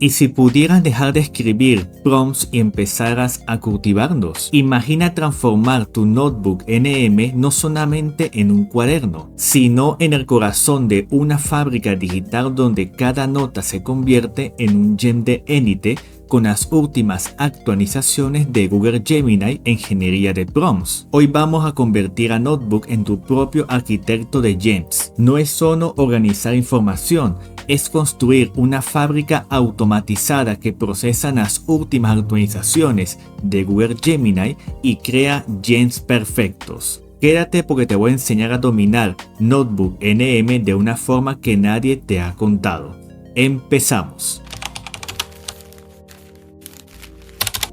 ¿Y si pudieras dejar de escribir prompts y empezaras a cultivarlos? Imagina transformar tu notebook NM no solamente en un cuaderno, sino en el corazón de una fábrica digital donde cada nota se convierte en un gem de élite con las últimas actualizaciones de Google Gemini en ingeniería de prompts. Hoy vamos a convertir a Notebook en tu propio arquitecto de gems. No es solo organizar información, es construir una fábrica automatizada que procesa las últimas actualizaciones de Google Gemini y crea gems perfectos. Quédate porque te voy a enseñar a dominar Notebook NM de una forma que nadie te ha contado. Empezamos.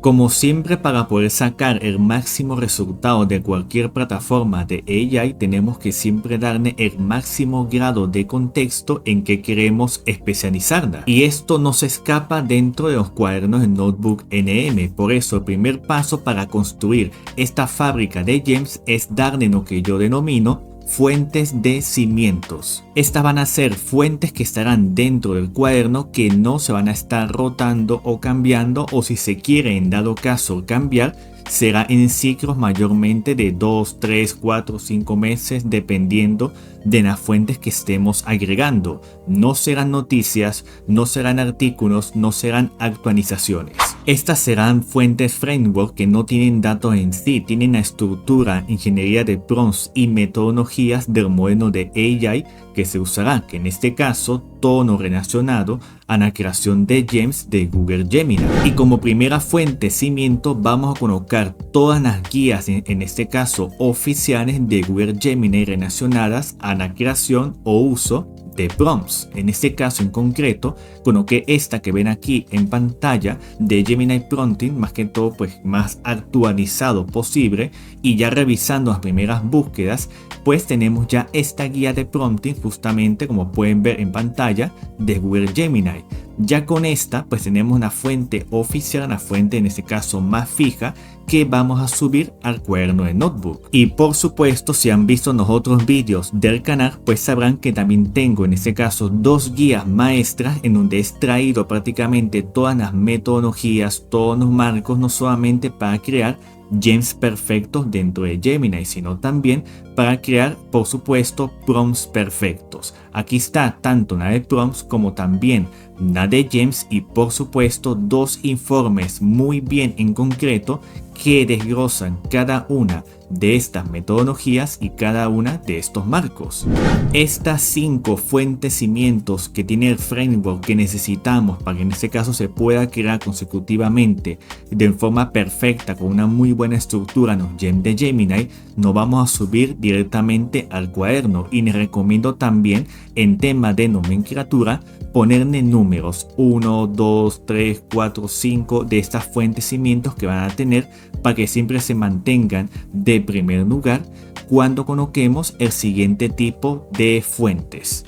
Como siempre, para poder sacar el máximo resultado de cualquier plataforma de AI, tenemos que siempre darle el máximo grado de contexto en que queremos especializarla. Y esto no se escapa dentro de los cuadernos de Notebook NM. Por eso, el primer paso para construir esta fábrica de gems es darle lo que yo denomino fuentes de cimientos. Estas van a ser fuentes que estarán dentro del cuaderno, que no se van a estar rotando o cambiando, o si se quiere en dado caso cambiar, será en ciclos mayormente de 2, 3, 4, 5 meses dependiendo de las fuentes que estemos agregando. No serán noticias, no serán artículos, no serán actualizaciones. Estas serán fuentes framework que no tienen datos en sí, tienen la estructura, ingeniería de prompts y metodologías del modelo de AI que se usará, que en este caso todo lo relacionado a la creación de gems de Google Gemini. Y como primera fuente cimiento vamos a colocar todas las guías, en este caso oficiales de Google Gemini relacionadas a la creación o uso de prompts. En este caso en concreto coloqué esta que ven aquí en pantalla de Gemini Prompting, más que todo pues más actualizado posible, y ya revisando las primeras búsquedas pues tenemos ya esta guía de prompting justamente como pueden ver en pantalla de Google Gemini. Ya con esta pues tenemos una fuente oficial, una fuente en este caso más fija que vamos a subir al cuaderno de Notebook. Y por supuesto, si han visto los otros vídeos del canal pues sabrán que también tengo en este caso dos guías maestras en donde he extraído prácticamente todas las metodologías, todos los marcos, no solamente para crear gems perfectos dentro de Gemini, sino también para crear, por supuesto, prompts perfectos. Aquí está tanto la de prompts como también la de gems, y por supuesto dos informes muy bien en concreto que desglosan cada una de estas metodologías y cada una de estos marcos. Estas 5 fuentes cimientos que tiene el framework que necesitamos para que en este caso se pueda crear consecutivamente de forma perfecta con una muy buena estructura los gems de Gemini, nos vamos a subir directamente al cuaderno, y les recomiendo también en tema de nomenclatura ponerle números 1, 2, 3, 4, 5 de estas fuentes cimientos que van a tener para que siempre se mantengan de primer lugar cuando coloquemos el siguiente tipo de fuentes.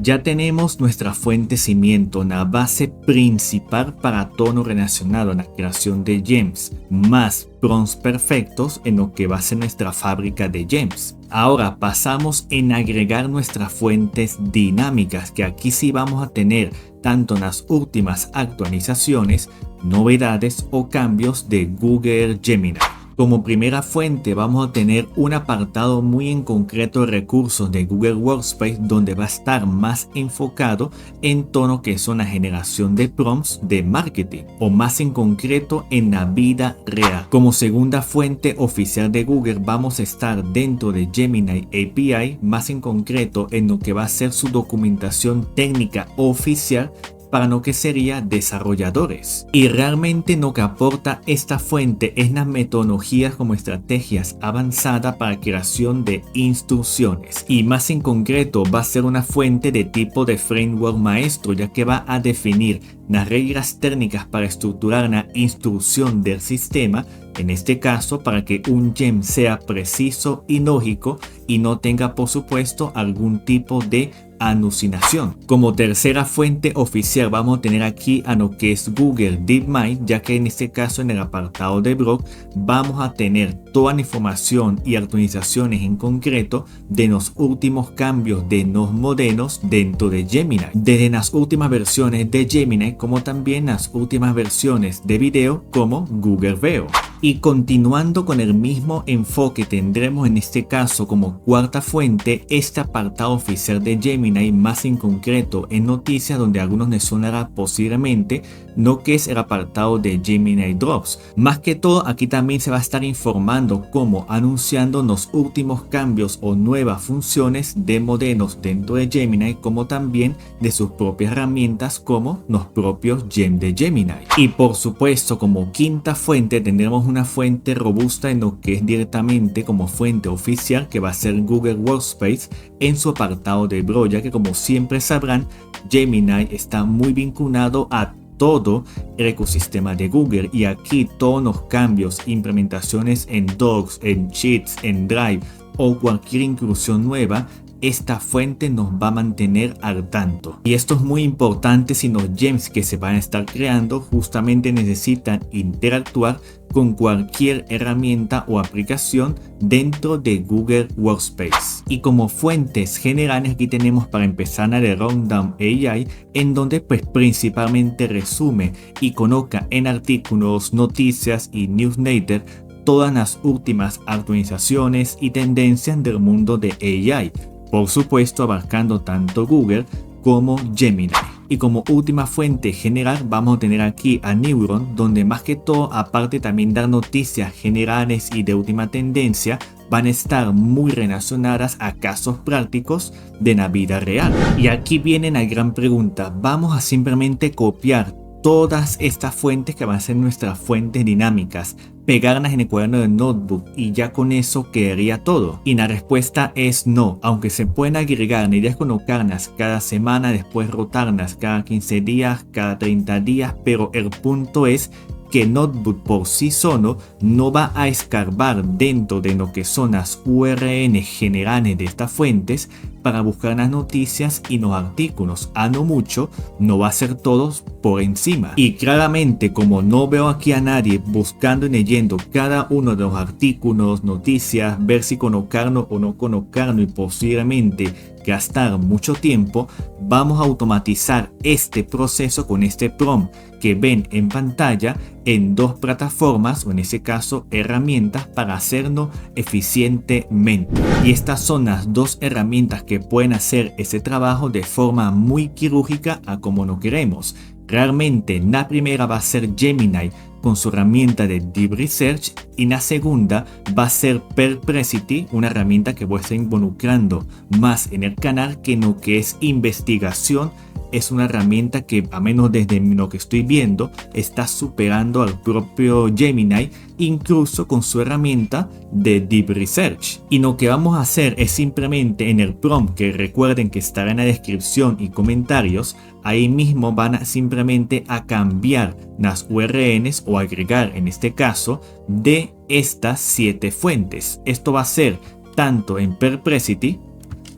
Ya tenemos nuestra fuente cimiento, la base principal para todo lo relacionado a la creación de gems, más prompts perfectos en lo que va a ser nuestra fábrica de gems. Ahora pasamos en agregar nuestras fuentes dinámicas, que aquí sí vamos a tener tanto las últimas actualizaciones, novedades o cambios de Google Gemini. Como primera fuente vamos a tener un apartado muy en concreto de recursos de Google Workspace, donde va a estar más enfocado en todo lo que son la generación de prompts de marketing, o más en concreto en la vida real. Como segunda fuente oficial de Google vamos a estar dentro de Gemini API, más en concreto en lo que va a ser su documentación técnica oficial para lo que sería desarrolladores. Y realmente lo que aporta esta fuente es las metodologías como estrategias avanzadas para creación de instrucciones, y más en concreto va a ser una fuente de tipo de framework maestro, ya que va a definir las reglas técnicas para estructurar la instrucción del sistema, en este caso para que un gem sea preciso y lógico y no tenga por supuesto algún tipo de alucinación. Como tercera fuente oficial vamos a tener aquí a lo que es Google DeepMind, ya que en este caso en el apartado de blog vamos a tener toda la información y actualizaciones en concreto de los últimos cambios de los modelos dentro de Gemini, desde las últimas versiones de Gemini como también las últimas versiones de video como Google Veo. Y continuando con el mismo enfoque, tendremos en este caso como cuarta fuente este apartado oficial de Gemini, más en concreto en noticias, donde a algunos les sonará posiblemente lo que es el apartado de Gemini Drops. Más que todo, aquí también se va a estar informando como anunciando los últimos cambios o nuevas funciones de modelos dentro de Gemini, como también de sus propias herramientas como los propios gems de Gemini. Y por supuesto, como quinta fuente tendremos una fuente robusta en lo que es directamente como fuente oficial, que va a ser Google Workspace en su apartado de Bro, ya que como siempre sabrán, Gemini está muy vinculado a todo el ecosistema de Google, y aquí todos los cambios, implementaciones en Docs, en Sheets, en Drive o cualquier inclusión nueva, esta fuente nos va a mantener al tanto. Y esto es muy importante si los gems que se van a estar creando justamente necesitan interactuar con cualquier herramienta o aplicación dentro de Google Workspace. Y como fuentes generales aquí tenemos para empezar el Rundown AI, en donde pues principalmente resume y coloca en artículos, noticias y newsletters todas las últimas actualizaciones y tendencias del mundo de AI, por supuesto abarcando tanto Google como Gemini. Y como última fuente general vamos a tener aquí a Neuron, donde más que todo, aparte también dar noticias generales y de última tendencia, van a estar muy relacionadas a casos prácticos de la vida real. Y aquí viene la gran pregunta: ¿vamos a simplemente copiar todas estas fuentes que van a ser nuestras fuentes dinámicas, pegarlas en el cuaderno de notebook y ya con eso quedaría todo? Y la respuesta es no. Aunque se pueden agregar, la idea es colocarlas cada semana, después rotarlas cada 15 días, cada 30 días, pero el punto es que Notebook por sí solo no va a escarbar dentro de lo que son las URL generales de estas fuentes para buscar las noticias y los artículos. A lo mucho no va a ser todos por encima. Y claramente, como no veo aquí a nadie buscando y leyendo cada uno de los artículos, noticias, ver si colocarlo o no colocarlo y posiblemente gastar mucho tiempo, vamos a automatizar este proceso con este prompt que ven en pantalla en dos plataformas, o en ese caso herramientas, para hacerlo eficientemente. Y estas son las dos herramientas que pueden hacer ese trabajo de forma muy quirúrgica a como lo queremos. Realmente la primera va a ser Gemini con su herramienta de Deep Research, y la segunda va a ser Perplexity, una herramienta que voy a estar involucrando más en el canal, que en lo que es investigación es una herramienta que, a menos desde lo que estoy viendo, está superando al propio Gemini, incluso con su herramienta de Deep Research. Y lo que vamos a hacer es simplemente en el prompt, que recuerden que estará en la descripción y comentarios, ahí mismo van a simplemente a cambiar las URLs o agregar, en este caso, de estas 7 fuentes. Esto va a ser tanto en Perplexity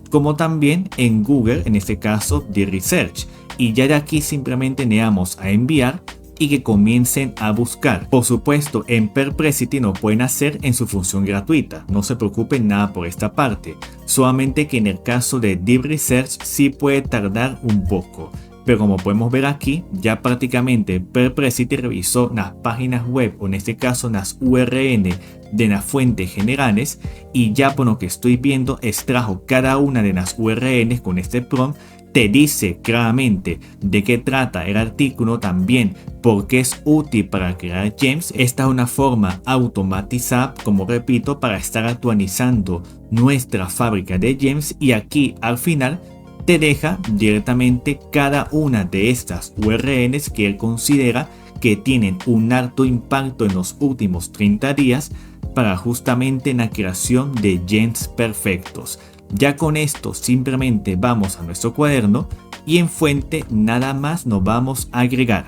como también en Google, en este caso de Research. Y ya de aquí simplemente le damos a enviar y que comiencen a buscar. Por supuesto, en Perplexity lo pueden hacer en su función gratuita, no se preocupen nada por esta parte, solamente que en el caso de Deep Research sí puede tardar un poco. Pero como podemos ver aquí, ya prácticamente Perplexity revisó las páginas web, o en este caso las URL de las fuentes generales, y ya por lo que estoy viendo extrajo cada una de las URLs con este prompt. Te dice claramente de qué trata el artículo, también por qué es útil para crear gems. Esta es una forma automatizada, como repito, para estar actualizando nuestra fábrica de gems, y aquí al final te deja directamente cada una de estas URLs que él considera que tienen un alto impacto en los últimos 30 días para justamente la creación de gems perfectos. Ya con esto simplemente vamos a nuestro cuaderno y en fuente nada más nos vamos a agregar.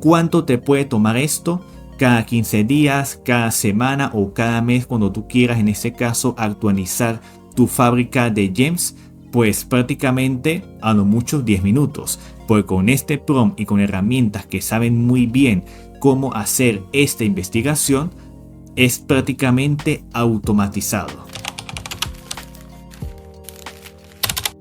¿Cuánto te puede tomar esto? Cada 15 días, cada semana o cada mes, cuando tú quieras, en este caso, actualizar tu fábrica de gems. Pues prácticamente a lo mucho 10 minutos, porque con este prompt y con herramientas que saben muy bien cómo hacer esta investigación, es prácticamente automatizado.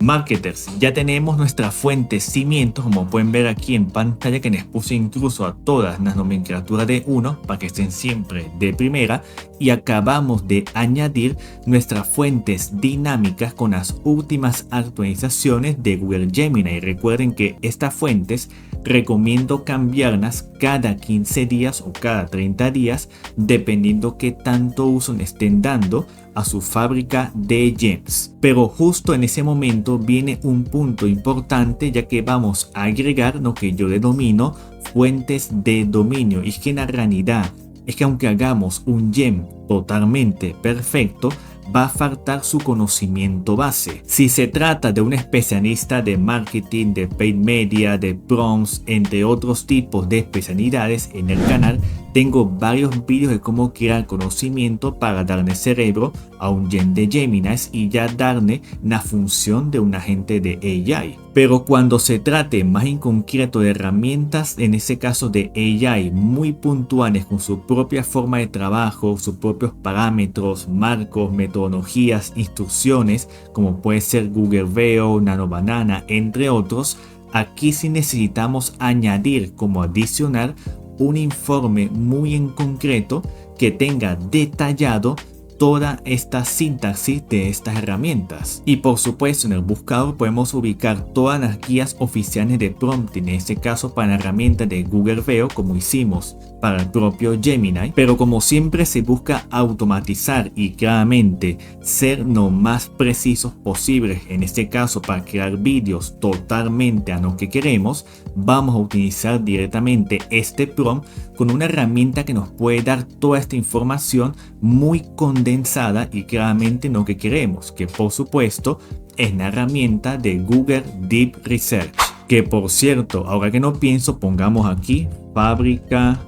Marketers, ya tenemos nuestra fuente cimientos, como pueden ver aquí en pantalla, que les puse incluso a todas las nomenclaturas de 1 para que estén siempre de primera, y acabamos de añadir nuestras fuentes dinámicas con las últimas actualizaciones de Google Gemini. Y recuerden que estas fuentes recomiendo cambiarlas cada 15 días o cada 30 días dependiendo qué tanto uso le estén dando a su fábrica de gems. Pero justo en ese momento viene un punto importante, ya que vamos a agregar lo que yo denomino fuentes de dominio. Y es que en la realidad es que aunque hagamos un gem totalmente perfecto, va a faltar su conocimiento base. Si se trata de un especialista de marketing, de paid media, de prompts, entre otros tipos de especialidades en el canal, tengo varios vídeos de cómo crear conocimiento para darle cerebro a un gen de Gemini y ya darle la función de un agente de AI. Pero cuando se trate más en concreto de herramientas, en ese caso de AI muy puntuales con su propia forma de trabajo, sus propios parámetros, marcos, metodologías, instrucciones, como puede ser Google Veo, Nano Banana, entre otros, aquí sí necesitamos añadir como adicional un informe muy en concreto que tenga detallado toda esta sintaxis de estas herramientas. Y por supuesto en el buscador podemos ubicar todas las guías oficiales de prompting, en este caso para la herramienta de Google Veo como hicimos para el propio Gemini, pero como siempre se busca automatizar y claramente ser lo más precisos posibles, en este caso para crear vídeos totalmente a lo que queremos, vamos a utilizar directamente este prompt con una herramienta que nos puede dar toda esta información muy condensada y claramente lo que queremos, que por supuesto es la herramienta de Google Deep Research, que por cierto, ahora que no pienso, pongamos aquí fábrica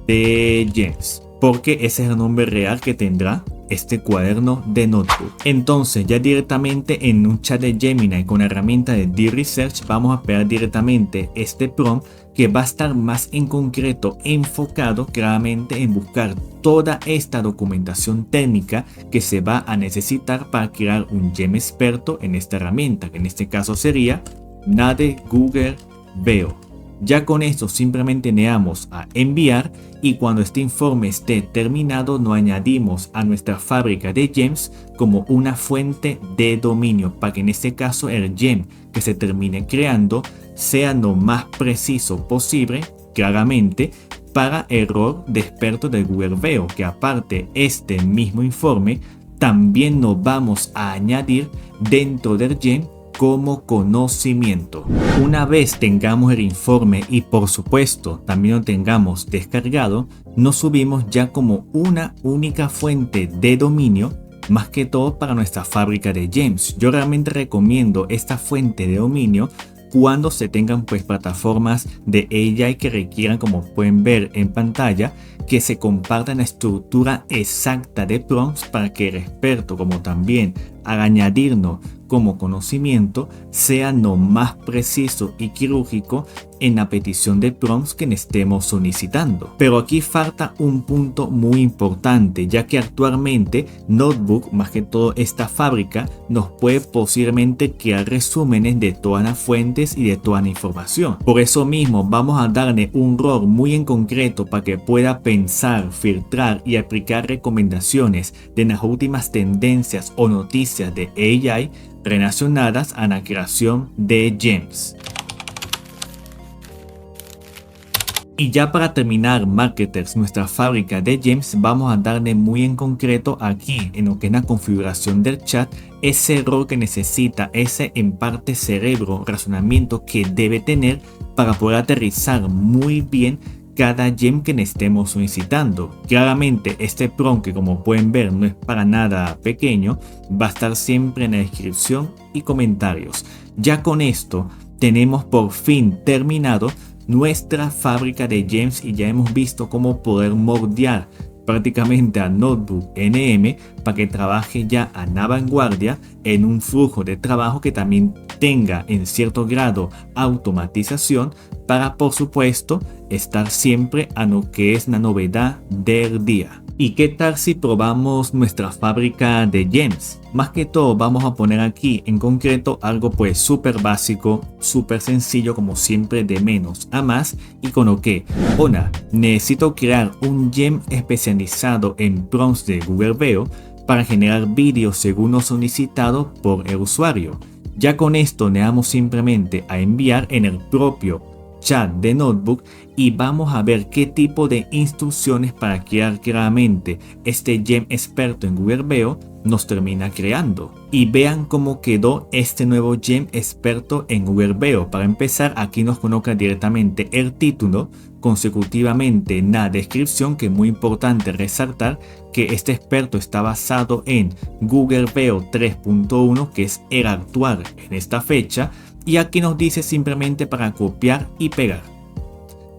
de gems, porque ese es el nombre real que tendrá este cuaderno de notebook. Entonces ya directamente en un chat de Gemini con la herramienta de Deep Research vamos a pegar directamente este prompt que va a estar más en concreto enfocado claramente en buscar toda esta documentación técnica que se va a necesitar para crear un gem experto en esta herramienta, que en este caso sería la de Google Veo. Ya con esto simplemente le damos a enviar y cuando este informe esté terminado lo añadimos a nuestra fábrica de gems como una fuente de dominio para que en este caso el gem que se termine creando sea lo más preciso posible, claramente para error de expertos de Google Veo, que aparte este mismo informe también nos vamos a añadir dentro del gem como conocimiento. Una vez tengamos el informe y por supuesto también lo tengamos descargado, nos subimos ya como una única fuente de dominio, más que todo para nuestra fábrica de gems. Yo realmente recomiendo esta fuente de dominio cuando se tengan pues plataformas de AI que requieran, como pueden ver en pantalla, que se compartan la estructura exacta de prompts para que el experto, como también al añadirnos como conocimiento, sea lo más preciso y quirúrgico en la petición de prompts que estemos solicitando. Pero aquí falta un punto muy importante, ya que actualmente Notebook, más que todo esta fábrica, nos puede posiblemente crear resúmenes de todas las fuentes y de toda la información. Por eso mismo vamos a darle un rol muy en concreto para que pueda pensar, filtrar y aplicar recomendaciones de las últimas tendencias o noticias de AI relacionadas a la creación de gems. Y ya para terminar, marketers, nuestra fábrica de gems, vamos a darle muy en concreto aquí en lo que es la configuración del chat ese rol que necesita, ese en parte cerebro, razonamiento que debe tener para poder aterrizar muy bien cada gem que estemos solicitando. Claramente este prompt, que como pueden ver no es para nada pequeño, va a estar siempre en la descripción y comentarios. Ya con esto tenemos por fin terminado nuestra fábrica de gems y ya hemos visto cómo poder moldear prácticamente a Notebook NM para que trabaje ya a la vanguardia en un flujo de trabajo que también tenga en cierto grado automatización para por supuesto estar siempre a lo que es la novedad del día. ¿Y qué tal si probamos nuestra fábrica de gems? Más que todo vamos a poner aquí en concreto algo pues súper básico, súper sencillo, como siempre, de menos a más, y con lo que, hola, necesito crear un gem especializado en prompts de Google Veo para generar vídeos según lo solicitado por el usuario. Ya con esto le damos simplemente a enviar en el propio chat de Notebook y vamos a ver qué tipo de instrucciones para crear claramente este gem experto en Google Veo nos termina creando. Y vean cómo quedó este nuevo gem experto en Google Veo. Para empezar, aquí nos coloca directamente el título, consecutivamente en la descripción, que es muy importante resaltar que este experto está basado en Google Veo 3.1, que es el actual en esta fecha, y aquí nos dice simplemente para copiar y pegar.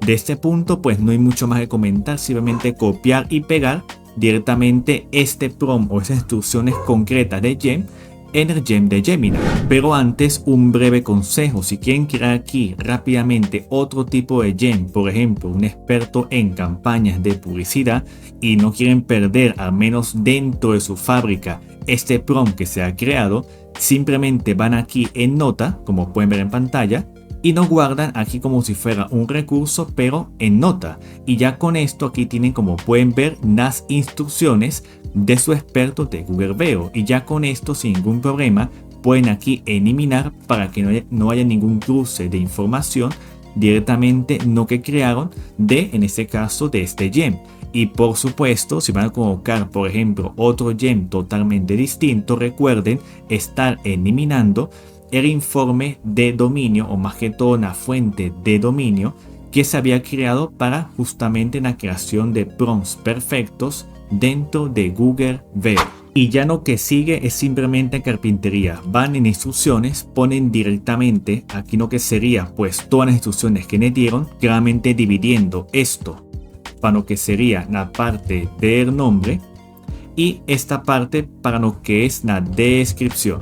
De este punto pues no hay mucho más que comentar, simplemente copiar y pegar directamente este prompt o esas instrucciones concretas de gem en el gem de Gemini. Pero antes, un breve consejo: si quieren crear aquí rápidamente otro tipo de gem, por ejemplo un experto en campañas de publicidad, y no quieren perder, al menos dentro de su fábrica, este prompt que se ha creado, simplemente van aquí en nota, como pueden ver en pantalla, y nos guardan aquí como si fuera un recurso, pero en nota. Y ya con esto aquí tienen, como pueden ver, las instrucciones de su experto de Google Veo, y ya con esto sin ningún problema pueden aquí eliminar para que no haya ningún cruce de información directamente lo que crearon en este caso de este gem. Y por supuesto, si van a colocar por ejemplo otro gem totalmente distinto, recuerden estar eliminando el informe de dominio, o más que todo una fuente de dominio que se había creado para justamente la creación de prompts perfectos dentro de Google Veo. Y ya lo que sigue es simplemente carpintería. Van en instrucciones, ponen directamente aquí lo que sería pues todas las instrucciones que le dieron, claramente dividiendo esto para lo que sería la parte del nombre y esta parte para lo que es la descripción.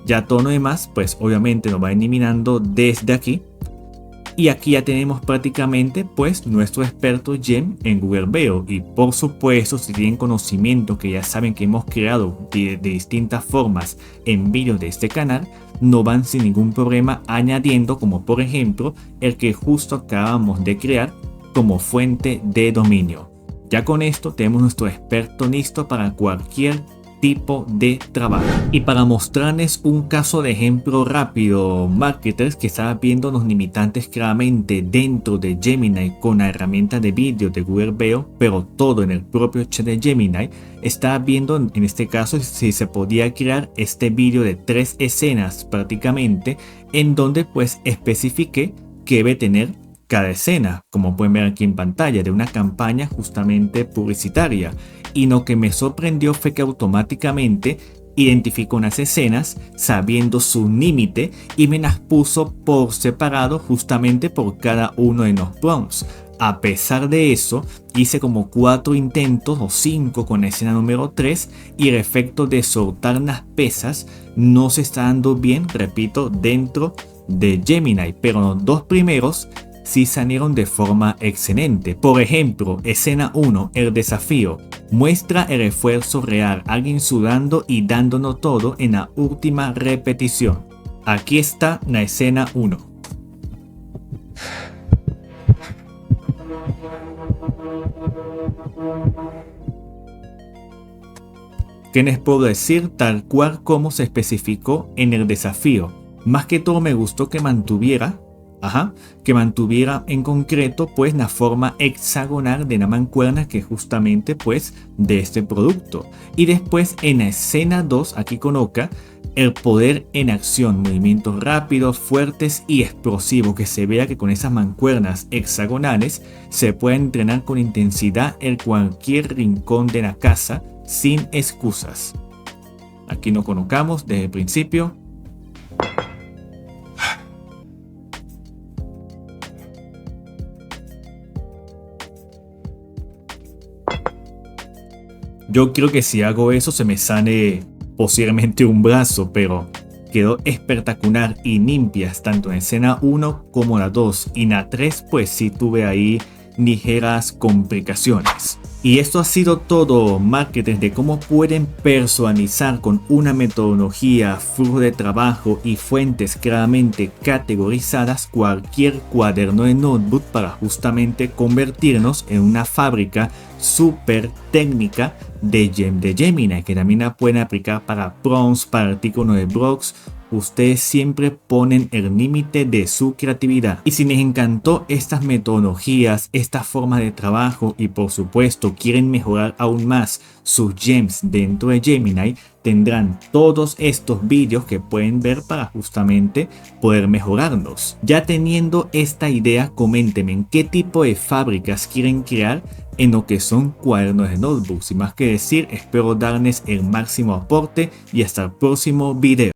Ya todo lo demás pues obviamente nos va eliminando desde aquí, y aquí ya tenemos prácticamente pues nuestro experto gem en Google Veo. Y por supuesto, si tienen conocimiento, que ya saben que hemos creado de distintas formas en vídeos de este canal, no van sin ningún problema añadiendo, como por ejemplo el que justo acabamos de crear como fuente de dominio. Ya con esto tenemos nuestro experto listo para cualquier tipo de trabajo. Y para mostrarles un caso de ejemplo rápido, marketers, que estaba viendo los limitantes claramente dentro de Gemini con la herramienta de vídeo de Google Veo, pero todo en el propio chat de Gemini, estaba viendo en este caso si se podía crear este vídeo de 3 escenas prácticamente, en donde pues especifiqué que debe tener cada escena, como pueden ver aquí en pantalla, de una campaña justamente publicitaria. Y lo que me sorprendió fue que automáticamente identificó unas escenas sabiendo su límite y me las puso por separado justamente por cada uno de los prompts. A pesar de eso, hice como 4 intentos o 5 con la escena número 3 y el efecto de soltar las pesas no se está dando bien, repito, dentro de Gemini, pero los 2 primeros sí salieron de forma excelente. Por ejemplo, escena 1, el desafío, muestra el esfuerzo real, alguien sudando y dándonos todo en la última repetición. Aquí está la escena 1. ¿Qué les puedo decir? Tal cual como se especificó en el desafío. Más que todo me gustó que mantuviera en concreto pues la forma hexagonal de la mancuerna, que justamente pues de este producto. Y después en la escena 2 aquí coloca el poder en acción, movimientos rápidos, fuertes y explosivos, que se vea que con esas mancuernas hexagonales se puede entrenar con intensidad en cualquier rincón de la casa sin excusas. Aquí lo colocamos desde el principio. Yo creo que si hago eso se me sale posiblemente un brazo, pero quedó espectacular y limpias tanto en escena 1 como la 2, y en la 3 pues sí tuve ahí ligeras complicaciones. Y esto ha sido todo, marketers, de cómo pueden personalizar con una metodología, flujo de trabajo y fuentes claramente categorizadas cualquier cuaderno de notebook para justamente convertirnos en una fábrica súper técnica de Gemini, que también la pueden aplicar para prompts, para artículos de blogs. Ustedes siempre ponen el límite de su creatividad. Y si les encantó estas metodologías, esta forma de trabajo y por supuesto quieren mejorar aún más sus gems dentro de Gemini, tendrán todos estos vídeos que pueden ver para justamente poder mejorarlos. Ya teniendo esta idea, coméntenme en qué tipo de fábricas quieren crear en lo que son cuadernos de notebooks. Sin más que decir, espero darles el máximo aporte y hasta el próximo video.